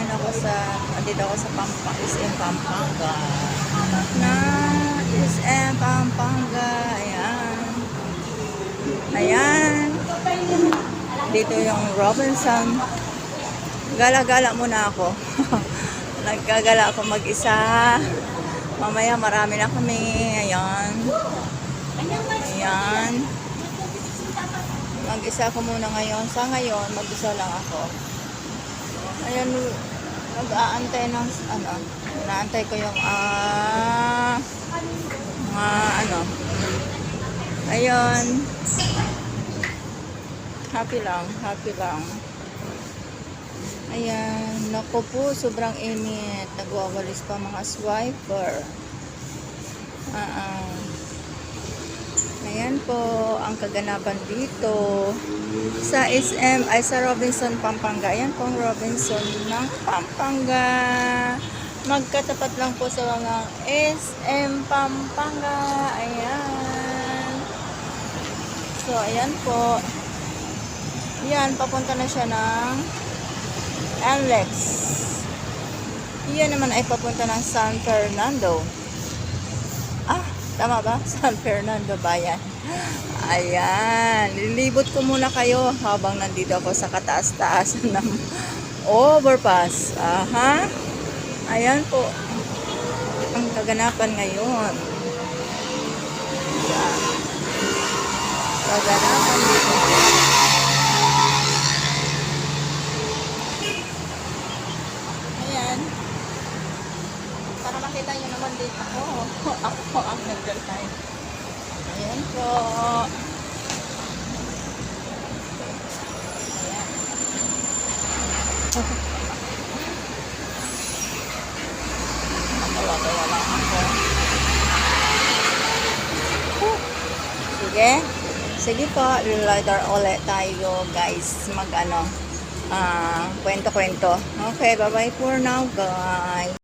Andito ako sa SM Pampanga. Na SM Pampanga. Ayan. Ayan. Dito yung Robinson. Gala-gala muna ako. Nagkagala ako mag-isa. Mamaya marami na kami. Ayan. Ayan. Mag-isa ako muna ngayon. Sa ngayon, mag-isa lang ako. Ayan, nag-aantay ng, naantay ko yung, ayun. Happy lang. Ayan, naku po, sobrang init. Nagwawalis pa mga swiper. Ayan po, ang kaganapan dito sa SM, ay sa Robinson, Pampanga. Ayan po ang Robinson ng Pampanga. Magkatapat lang po sa mga SM Pampanga. Ayan. So, ayan po. Ayan, papunta na siya ng NLEX. Iyan naman ay papunta ng San Fernando. Tama ba? San Fernando ba yan? Ayan. Lilibot ko muna kayo habang nandito ako sa kataas-taas ng overpass. Aha. Ayan po. Ang kaganapan ngayon. Ayan. Kaganapan dito. Ayan. Para makita nyo naman dito ako ang nag-drive. Ayan po. Ayan. Natawa-tawa lang ako. Sige. Sige po. Reloader ulit tayo guys. Kwento-kwento. Okay, bye-bye for now guys.